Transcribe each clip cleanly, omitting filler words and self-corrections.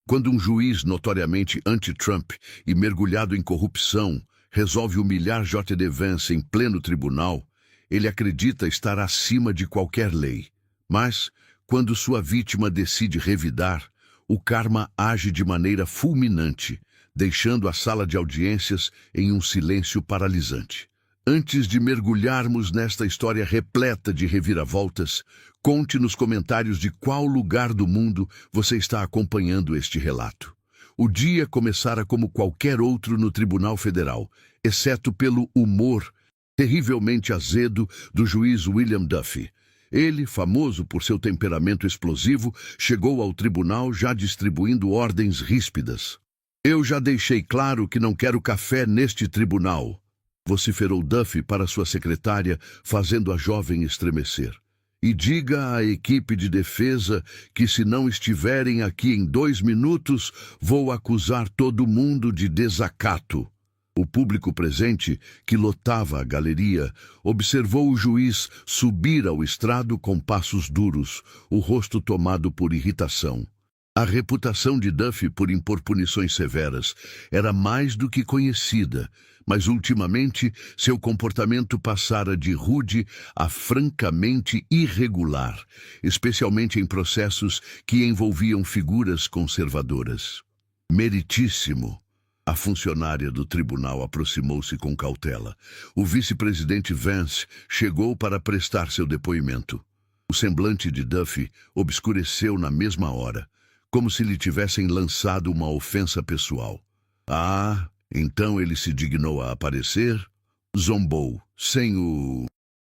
Quando um juiz notoriamente anti-Trump e mergulhado em corrupção resolve humilhar J.D. Vance em pleno tribunal, ele acredita estar acima de qualquer lei. Mas, quando sua vítima decide revidar, o karma age de maneira fulminante, deixando a sala de audiências em um silêncio paralisante. Antes de mergulharmos nesta história repleta de reviravoltas, conte nos comentários de qual lugar do mundo você está acompanhando este relato. O dia começara como qualquer outro no Tribunal Federal, exceto pelo humor terrivelmente azedo do juiz William Duffy. Ele, famoso por seu temperamento explosivo, chegou ao tribunal já distribuindo ordens ríspidas. "Eu já deixei claro que não quero café neste tribunal", vociferou Duffy para sua secretária, fazendo a jovem estremecer. "E diga à equipe de defesa que se não estiverem aqui em 2 minutos, vou acusar todo mundo de desacato." O público presente, que lotava a galeria, observou o juiz subir ao estrado com passos duros, o rosto tomado por irritação. A reputação de Duffy por impor punições severas era mais do que conhecida, mas ultimamente seu comportamento passara de rude a francamente irregular, especialmente em processos que envolviam figuras conservadoras. "Meritíssimo." A funcionária do tribunal aproximou-se com cautela. O vice-presidente Vance chegou para prestar seu depoimento. O semblante de Duffy obscureceu na mesma hora, como se lhe tivessem lançado uma ofensa pessoal. "Ah, então ele se dignou a aparecer?" Zombou, sem o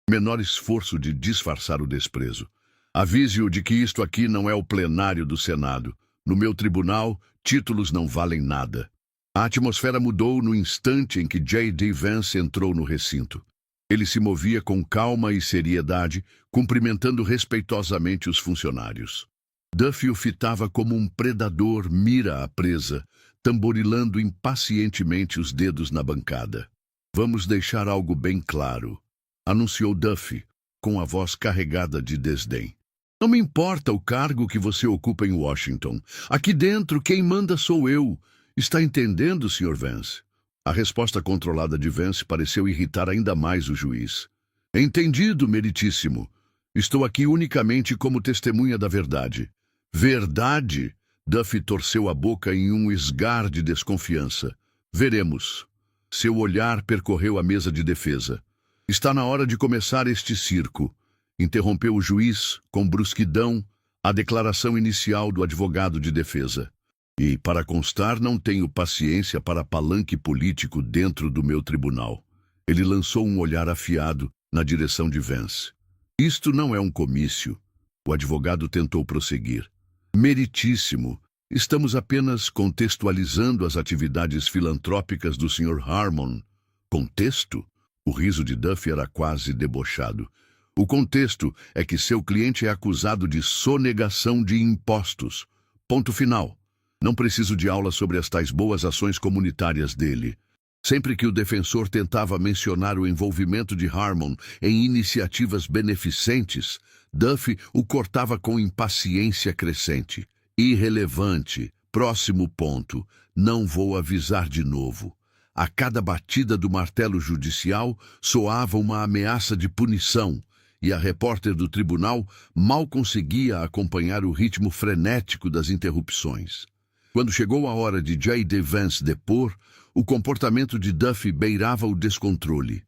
menor esforço de disfarçar o desprezo. "Avise-o de que isto aqui não é o plenário do Senado. No meu tribunal, títulos não valem nada." A atmosfera mudou no instante em que J.D. Vance entrou no recinto. Ele se movia com calma e seriedade, cumprimentando respeitosamente os funcionários. Duffy o fitava como um predador mira a presa, tamborilando impacientemente os dedos na bancada. "Vamos deixar algo bem claro", anunciou Duffy, com a voz carregada de desdém. "Não me importa o cargo que você ocupa em Washington. Aqui dentro, quem manda sou eu. Está entendendo, Sr. Vance?" A resposta controlada de Vance pareceu irritar ainda mais o juiz. "Entendido, meritíssimo. Estou aqui unicamente como testemunha da verdade." "Verdade?" Duffy torceu a boca em um esgar de desconfiança. "Veremos." Seu olhar percorreu a mesa de defesa. "Está na hora de começar este circo", interrompeu o juiz, com brusquidão, a declaração inicial do advogado de defesa. "E, para constar, não tenho paciência para palanque político dentro do meu tribunal." Ele lançou um olhar afiado na direção de Vance. "Isto não é um comício." O advogado tentou prosseguir. "Meritíssimo, estamos apenas contextualizando as atividades filantrópicas do Sr. Harmon." "Contexto?" O riso de Duffy era quase debochado. "O contexto é que seu cliente é acusado de sonegação de impostos. Ponto final. Não preciso de aula sobre as tais boas ações comunitárias dele." Sempre que o defensor tentava mencionar o envolvimento de Harmon em iniciativas beneficentes, Duffy o cortava com impaciência crescente. "Irrelevante. Próximo ponto. Não vou avisar de novo." A cada batida do martelo judicial soava uma ameaça de punição, e a repórter do tribunal mal conseguia acompanhar o ritmo frenético das interrupções. Quando chegou a hora de J.D. Vance depor, o comportamento de Duffy beirava o descontrole.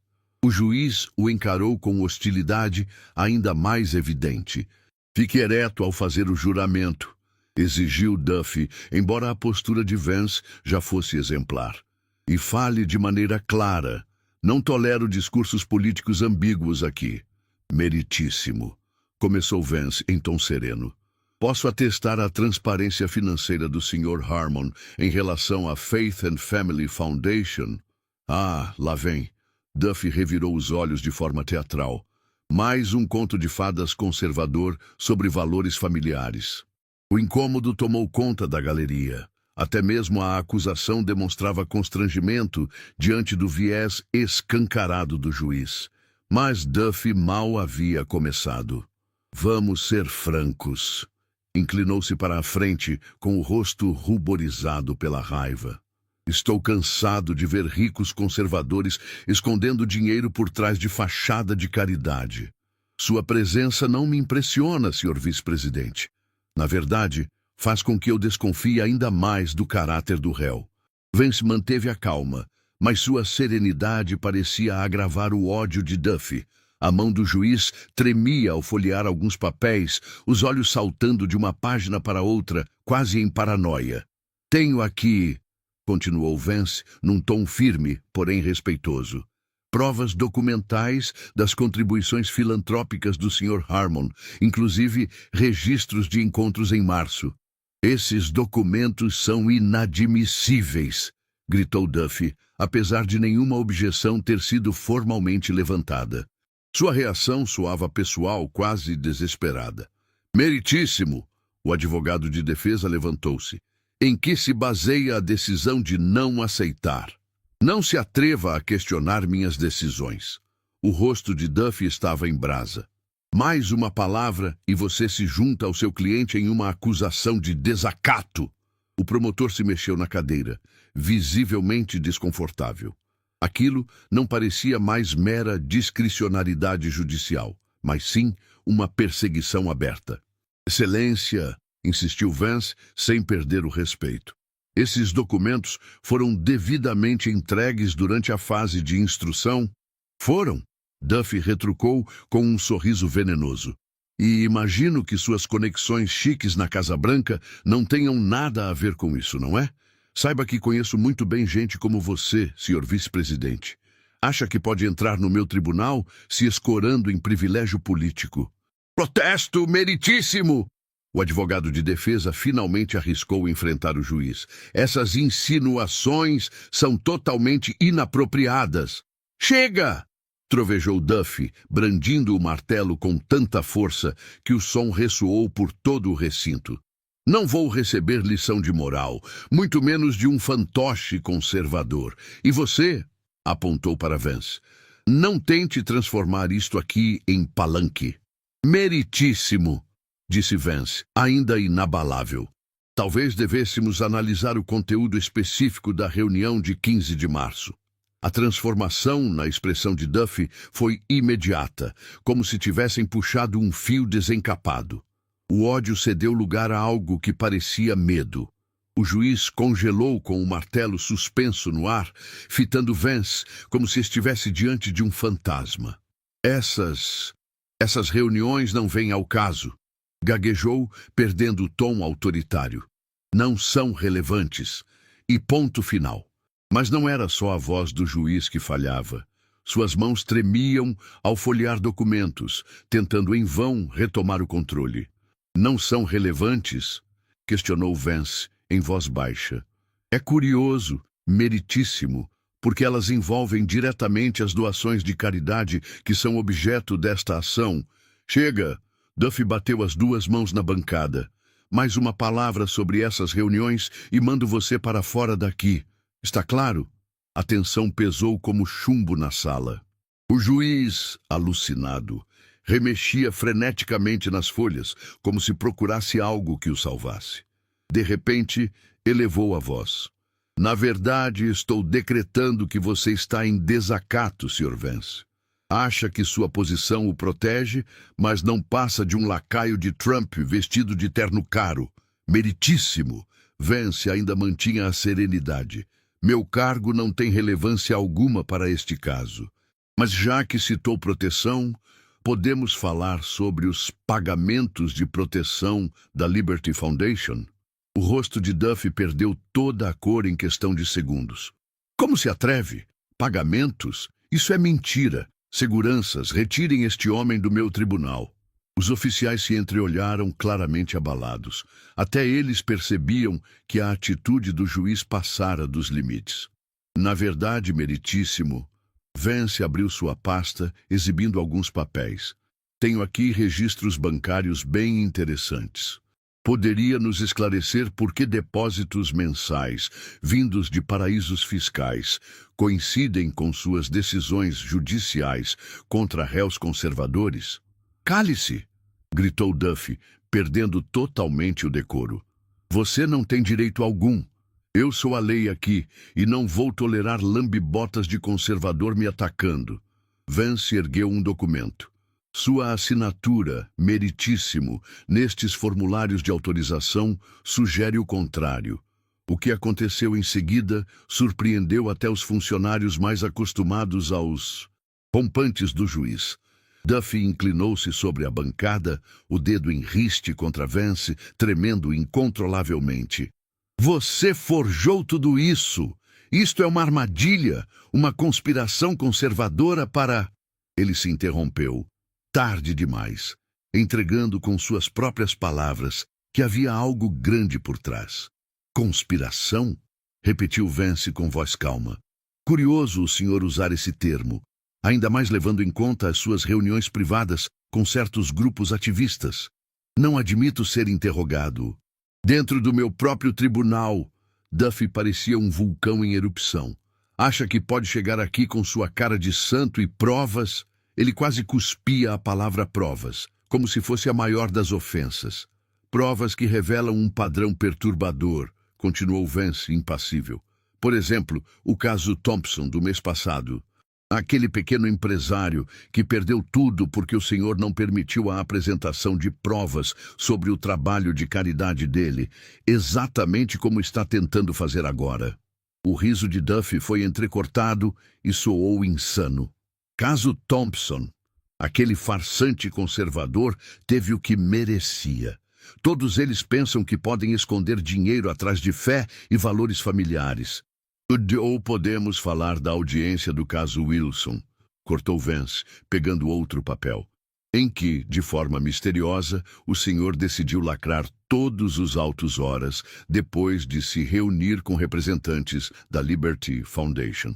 O juiz o encarou com hostilidade ainda mais evidente. "Fique ereto ao fazer o juramento", exigiu Duffy, embora a postura de Vance já fosse exemplar. "E fale de maneira clara. Não tolero discursos políticos ambíguos aqui." "Meritíssimo", começou Vance em tom sereno. "Posso atestar a transparência financeira do Sr. Harmon em relação à Faith and Family Foundation." "Ah, lá vem." Duffy revirou os olhos de forma teatral. Mais um conto de fadas conservador sobre valores familiares. O incômodo tomou conta da galeria. Até mesmo a acusação demonstrava constrangimento diante do viés escancarado do juiz. Mas Duffy mal havia começado. "Vamos ser francos." Inclinou-se para a frente, com o rosto ruborizado pela raiva. Estou cansado de ver ricos conservadores escondendo dinheiro por trás de fachada de caridade. Sua presença não me impressiona, senhor vice-presidente. Na verdade, faz com que eu desconfie ainda mais do caráter do réu. Vance manteve a calma, mas sua serenidade parecia agravar o ódio de Duffy. A mão do juiz tremia ao folhear alguns papéis, os olhos saltando de uma página para outra, quase em paranoia. Tenho aqui, continuou Vance, num tom firme, porém respeitoso, provas documentais das contribuições filantrópicas do Sr. Harmon, inclusive registros de encontros em março. Esses documentos são inadmissíveis, gritou Duffy, apesar de nenhuma objeção ter sido formalmente levantada. Sua reação soava pessoal, quase desesperada. Meritíssimo! O advogado de defesa levantou-se. Em que se baseia a decisão de não aceitar? Não se atreva a questionar minhas decisões. O rosto de Duffy estava em brasa. Mais uma palavra e você se junta ao seu cliente em uma acusação de desacato. O promotor se mexeu na cadeira, visivelmente desconfortável. Aquilo não parecia mais mera discricionariedade judicial, mas sim uma perseguição aberta. Excelência, insistiu Vance, sem perder o respeito. Esses documentos foram devidamente entregues durante a fase de instrução? Foram, Duffy retrucou com um sorriso venenoso. E imagino que suas conexões chiques na Casa Branca não tenham nada a ver com isso, não é? Saiba que conheço muito bem gente como você, senhor vice-presidente. Acha que pode entrar no meu tribunal se escorando em privilégio político? Protesto meritíssimo! O advogado de defesa finalmente arriscou enfrentar o juiz. Essas insinuações são totalmente inapropriadas. Chega! Trovejou Duffy, brandindo o martelo com tanta força que o som ressoou por todo o recinto. Não vou receber lição de moral, muito menos de um fantoche conservador. E você, apontou para Vance, não tente transformar isto aqui em palanque. Meritíssimo, disse Vance, ainda inabalável. Talvez devêssemos analisar o conteúdo específico da reunião de 15 de março. A transformação na expressão de Duffy foi imediata, como se tivessem puxado um fio desencapado. O ódio cedeu lugar a algo que parecia medo. O juiz congelou com o martelo suspenso no ar, fitando Vance como se estivesse diante de um fantasma. Essas reuniões não vêm ao caso, gaguejou, perdendo o tom autoritário. Não são relevantes. E ponto final. Mas não era só a voz do juiz que falhava. Suas mãos tremiam ao folhear documentos, tentando em vão retomar o controle. Não são relevantes? Questionou Vance, em voz baixa. É curioso, meritíssimo, porque elas envolvem diretamente as doações de caridade que são objeto desta ação. Chega! Duffy bateu as duas mãos na bancada. Mais uma palavra sobre essas reuniões e mando você para fora daqui. Está claro? A tensão pesou como chumbo na sala. O juiz, alucinado, remexia freneticamente nas folhas, como se procurasse algo que o salvasse. De repente, elevou a voz. Na verdade, estou decretando que você está em desacato, Sr. Vance. Acha que sua posição o protege, mas não passa de um lacaio de Trump vestido de terno caro. Meritíssimo. Vance ainda mantinha a serenidade. Meu cargo não tem relevância alguma para este caso. Mas já que citou proteção, podemos falar sobre os pagamentos de proteção da Liberty Foundation? O rosto de Duffy perdeu toda a cor em questão de segundos. Como se atreve? Pagamentos? Isso é mentira. Seguranças, retirem este homem do meu tribunal. Os oficiais se entreolharam claramente abalados. Até eles percebiam que a atitude do juiz passara dos limites. Na verdade, meritíssimo, Vance abriu sua pasta, exibindo alguns papéis. Tenho aqui registros bancários bem interessantes. Poderia nos esclarecer por que depósitos mensais, vindos de paraísos fiscais, coincidem com suas decisões judiciais contra réus conservadores? Cale-se! Gritou Duffy, perdendo totalmente o decoro. Você não tem direito algum. Eu sou a lei aqui e não vou tolerar lambibotas de conservador me atacando. Vance ergueu um documento. Sua assinatura, meritíssimo, nestes formulários de autorização, sugere o contrário. O que aconteceu em seguida surpreendeu até os funcionários mais acostumados aos rompantes do juiz. Duffy inclinou-se sobre a bancada, o dedo em riste contra Vance, tremendo incontrolavelmente. Você forjou tudo isso! Isto é uma armadilha, uma conspiração conservadora para... Ele se interrompeu. Tarde demais, entregando com suas próprias palavras que havia algo grande por trás. Conspiração? Repetiu Vance com voz calma. Curioso o senhor usar esse termo, ainda mais levando em conta as suas reuniões privadas com certos grupos ativistas. Não admito ser interrogado. Dentro do meu próprio tribunal, Duffy parecia um vulcão em erupção. Acha que pode chegar aqui com sua cara de santo e provas? Ele quase cuspia a palavra provas, como se fosse a maior das ofensas. Provas que revelam um padrão perturbador, continuou Vance impassível. Por exemplo, o caso Thompson do mês passado. Aquele pequeno empresário que perdeu tudo porque o senhor não permitiu a apresentação de provas sobre o trabalho de caridade dele, exatamente como está tentando fazer agora. O riso de Duffy foi entrecortado e soou insano. Caso Thompson, aquele farsante conservador, teve o que merecia. Todos eles pensam que podem esconder dinheiro atrás de fé e valores familiares. Ou podemos falar da audiência do caso Wilson, cortou Vance, pegando outro papel, em que, de forma misteriosa, o senhor decidiu lacrar todos os autos horas depois de se reunir com representantes da Liberty Foundation.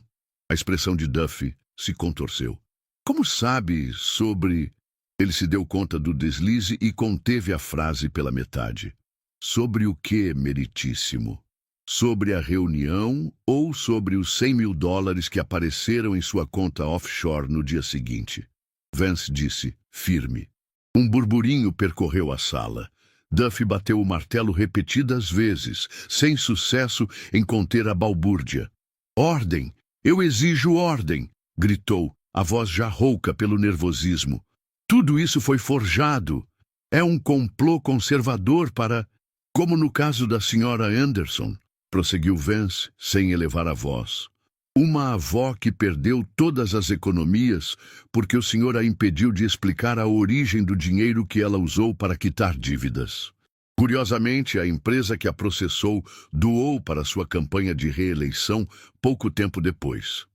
A expressão de Duffy se contorceu. Como sabe sobre... Ele se deu conta do deslize e conteve a frase pela metade. Sobre o que, meritíssimo? Sobre a reunião ou sobre os $100.000 que apareceram em sua conta offshore no dia seguinte? Vance disse, firme. Um burburinho percorreu a sala. Duffy bateu o martelo repetidas vezes, sem sucesso em conter a balbúrdia. Ordem! Eu exijo ordem! Gritou, a voz já rouca pelo nervosismo. Tudo isso foi forjado. É um complô conservador para... Como no caso da senhora Anderson, prosseguiu Vance, sem elevar a voz. Uma avó que perdeu todas as economias porque o senhor a impediu de explicar a origem do dinheiro que ela usou para quitar dívidas. Curiosamente, a empresa que a processou doou para sua campanha de reeleição pouco tempo depois.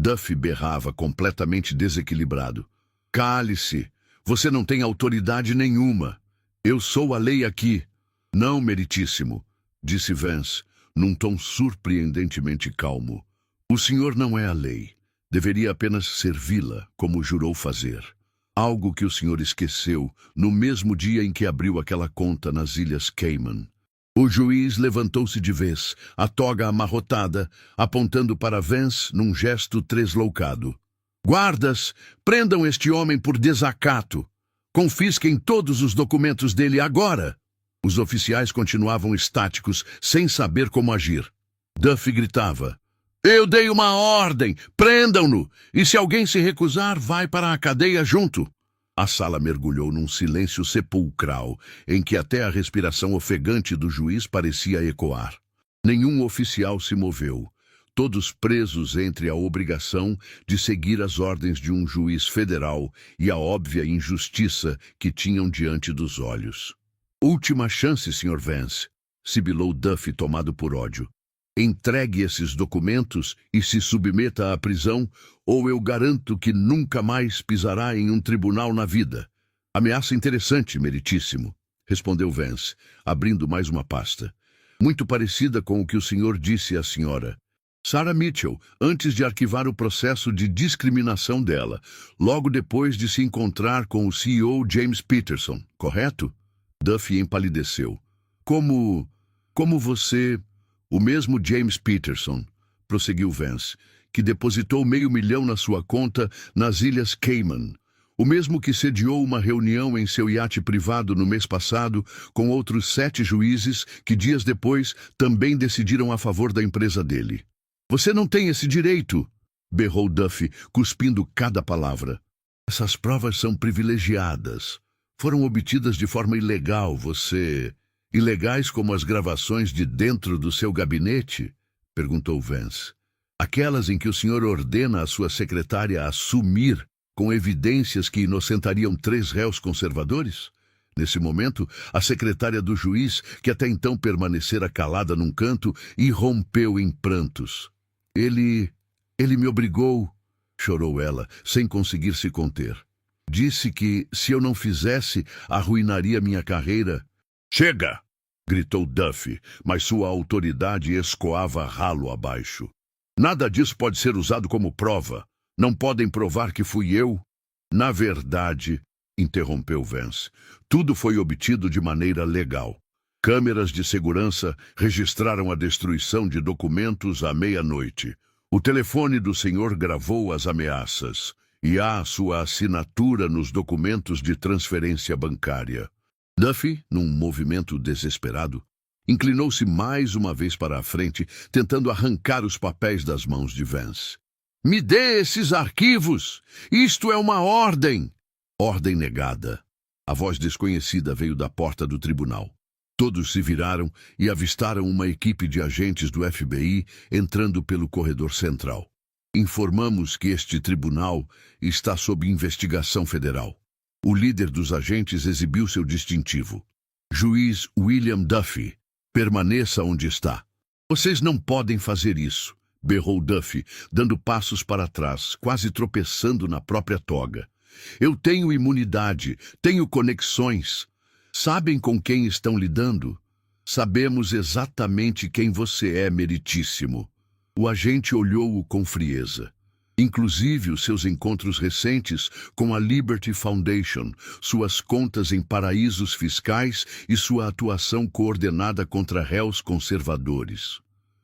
Duffy berrava, completamente desequilibrado. Cale-se! Você não tem autoridade nenhuma. Eu sou a lei aqui. Não, meritíssimo, disse Vance, num tom surpreendentemente calmo. O senhor não é a lei. Deveria apenas servi-la, como jurou fazer. Algo que o senhor esqueceu no mesmo dia em que abriu aquela conta nas Ilhas Cayman. O juiz levantou-se de vez, a toga amarrotada, apontando para Vance num gesto tresloucado. Guardas, prendam este homem por desacato. Confisquem todos os documentos dele agora. Os oficiais continuavam estáticos, sem saber como agir. Duffy gritava. Eu dei uma ordem! Prendam-no! E se alguém se recusar, vai para a cadeia junto. A sala mergulhou num silêncio sepulcral, em que até a respiração ofegante do juiz parecia ecoar. Nenhum oficial se moveu, todos presos entre a obrigação de seguir as ordens de um juiz federal e a óbvia injustiça que tinham diante dos olhos. Última chance, Sr. Vance, sibilou Duffy tomado por ódio. Entregue esses documentos e se submeta à prisão, ou eu garanto que nunca mais pisará em um tribunal na vida. Ameaça interessante, meritíssimo, respondeu Vance, abrindo mais uma pasta. Muito parecida com o que o senhor disse à senhora. Sarah Mitchell, antes de arquivar o processo de discriminação dela, logo depois de se encontrar com o CEO James Peterson, correto? Duffy empalideceu. Como você... O mesmo James Peterson, prosseguiu Vance, que depositou $500.000 na sua conta nas Ilhas Cayman. O mesmo que sediou uma reunião em seu iate privado no mês passado com outros 7 juízes que dias depois também decidiram a favor da empresa dele. Você não tem esse direito, berrou Duffy, cuspindo cada palavra. Essas provas são privilegiadas. Foram obtidas de forma ilegal, você... Ilegais como as gravações de dentro do seu gabinete? Perguntou Vance. Aquelas em que o senhor ordena a sua secretária a sumir com evidências que inocentariam 3 réus conservadores? Nesse momento, a secretária do juiz, que até então permanecera calada num canto, irrompeu em prantos. Ele me obrigou, chorou ela, sem conseguir se conter. Disse que, se eu não fizesse, arruinaria minha carreira. Chega! Gritou Duffy, mas sua autoridade escoava ralo abaixo. Nada disso pode ser usado como prova. Não podem provar que fui eu? Na verdade, interrompeu Vance, tudo foi obtido de maneira legal. Câmeras de segurança registraram a destruição de documentos à meia-noite. O telefone do senhor gravou as ameaças e há sua assinatura nos documentos de transferência bancária. Duffy, num movimento desesperado, inclinou-se mais uma vez para a frente, tentando arrancar os papéis das mãos de Vance. Me dê esses arquivos! Isto é uma ordem! Ordem negada. A voz desconhecida veio da porta do tribunal. Todos se viraram e avistaram uma equipe de agentes do FBI entrando pelo corredor central. Informamos que este tribunal está sob investigação federal. O líder dos agentes exibiu seu distintivo. Juiz William Duffy, permaneça onde está. Vocês não podem fazer isso, berrou Duffy, dando passos para trás, quase tropeçando na própria toga. Eu tenho imunidade, tenho conexões. Sabem com quem estão lidando? Sabemos exatamente quem você é, meritíssimo. O agente olhou-o com frieza. Inclusive os seus encontros recentes com a Liberty Foundation, suas contas em paraísos fiscais e sua atuação coordenada contra réus conservadores.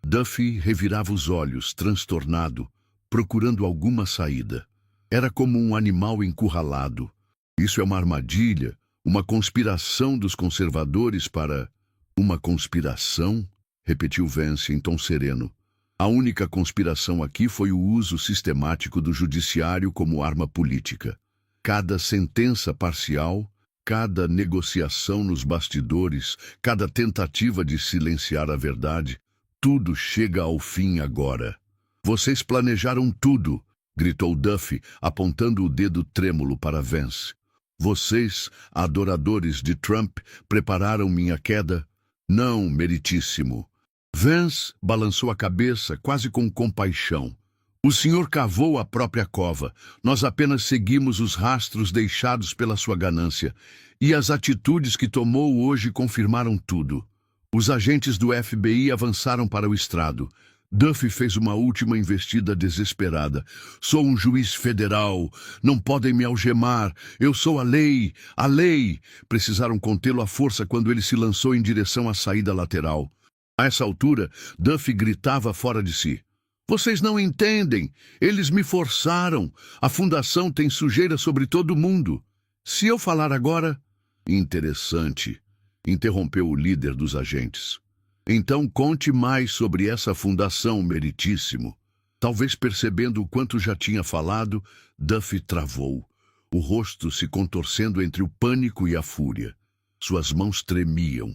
Duffy revirava os olhos, transtornado, procurando alguma saída. Era como um animal encurralado. Isso é uma armadilha, uma conspiração dos conservadores para... Uma conspiração? Repetiu Vance em tom sereno. A única conspiração aqui foi o uso sistemático do judiciário como arma política. Cada sentença parcial, cada negociação nos bastidores, cada tentativa de silenciar a verdade, tudo chega ao fim agora. Vocês planejaram tudo, gritou Duffy, apontando o dedo trêmulo para Vance. Vocês, adoradores de Trump, prepararam minha queda? Não, meritíssimo. Vance balançou a cabeça, quase com compaixão. O senhor cavou a própria cova. Nós apenas seguimos os rastros deixados pela sua ganância. E as atitudes que tomou hoje confirmaram tudo. Os agentes do FBI avançaram para o estrado. Duffy fez uma última investida desesperada. Sou um juiz federal. Não podem me algemar. Eu sou a lei. A lei! Precisaram contê-lo à força quando ele se lançou em direção à saída lateral. A essa altura, Duffy gritava fora de si. Vocês não entendem. Eles me forçaram. A fundação tem sujeira sobre todo mundo. Se eu falar agora... Interessante, interrompeu o líder dos agentes. Então conte mais sobre essa fundação, meritíssimo. Talvez percebendo o quanto já tinha falado, Duffy travou, o rosto se contorcendo entre o pânico e a fúria. Suas mãos tremiam.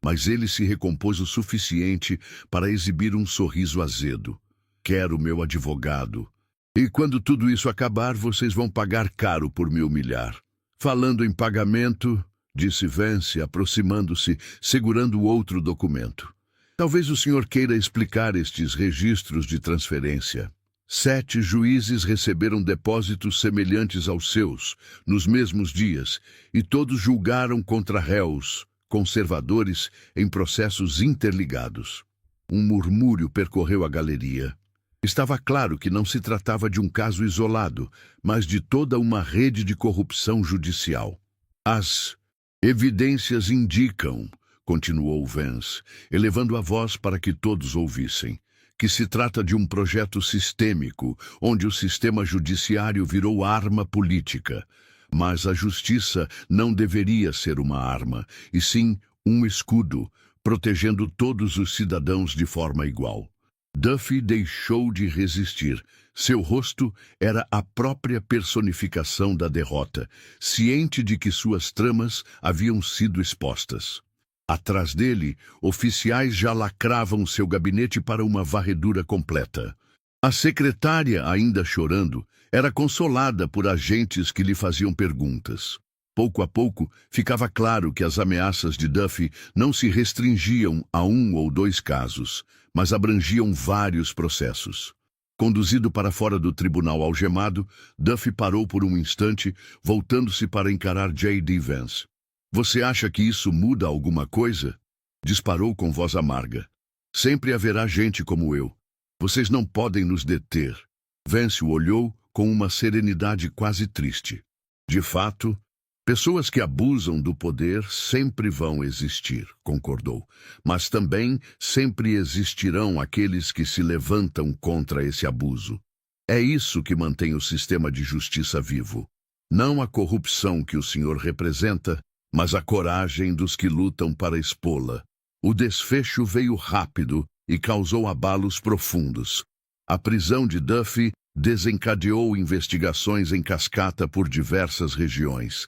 Mas ele se recompôs o suficiente para exibir um sorriso azedo. Quero meu advogado. E quando tudo isso acabar, vocês vão pagar caro por me humilhar. Falando em pagamento, disse Vance, aproximando-se, segurando outro documento. Talvez o senhor queira explicar estes registros de transferência. 7 juízes receberam depósitos semelhantes aos seus, nos mesmos dias, e todos julgaram contra réus conservadores em processos interligados. Um murmúrio percorreu a galeria. Estava claro que não se tratava de um caso isolado, mas de toda uma rede de corrupção judicial. As evidências indicam, continuou Vance, elevando a voz para que todos ouvissem, que se trata de um projeto sistêmico, onde o sistema judiciário virou arma política. Mas a justiça não deveria ser uma arma, e sim um escudo, protegendo todos os cidadãos de forma igual. Duffy deixou de resistir. Seu rosto era a própria personificação da derrota, ciente de que suas tramas haviam sido expostas. Atrás dele, oficiais já lacravam seu gabinete para uma varredura completa. A secretária, ainda chorando, era consolada por agentes que lhe faziam perguntas. Pouco a pouco, ficava claro que as ameaças de Duffy não se restringiam a 1 ou 2 casos, mas abrangiam vários processos. Conduzido para fora do tribunal algemado, Duffy parou por um instante, voltando-se para encarar J.D. Vance. "Você acha que isso muda alguma coisa?" Disparou com voz amarga. "Sempre haverá gente como eu. Vocês não podem nos deter." Vance o olhou com uma serenidade quase triste. "De fato, pessoas que abusam do poder sempre vão existir", concordou. "Mas também sempre existirão aqueles que se levantam contra esse abuso. É isso que mantém o sistema de justiça vivo. Não a corrupção que o senhor representa, mas a coragem dos que lutam para expô-la." O desfecho veio rápido e causou abalos profundos. A prisão de Duffy desencadeou investigações em cascata por diversas regiões.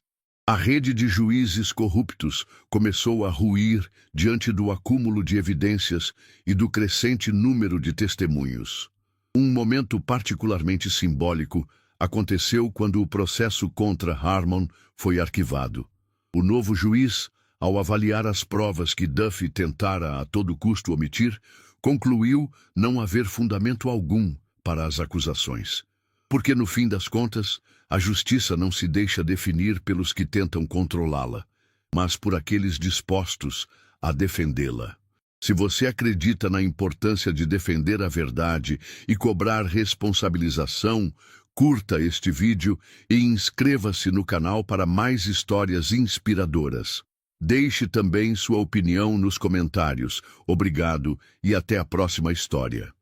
A rede de juízes corruptos começou a ruir diante do acúmulo de evidências e do crescente número de testemunhos. Um momento particularmente simbólico aconteceu quando o processo contra Harmon foi arquivado. O novo juiz, ao avaliar as provas que Duffy tentara a todo custo omitir, concluiu não haver fundamento algum para as acusações. Porque, no fim das contas, a justiça não se deixa definir pelos que tentam controlá-la, mas por aqueles dispostos a defendê-la. Se você acredita na importância de defender a verdade e cobrar responsabilização, curta este vídeo e inscreva-se no canal para mais histórias inspiradoras. Deixe também sua opinião nos comentários. Obrigado e até a próxima história.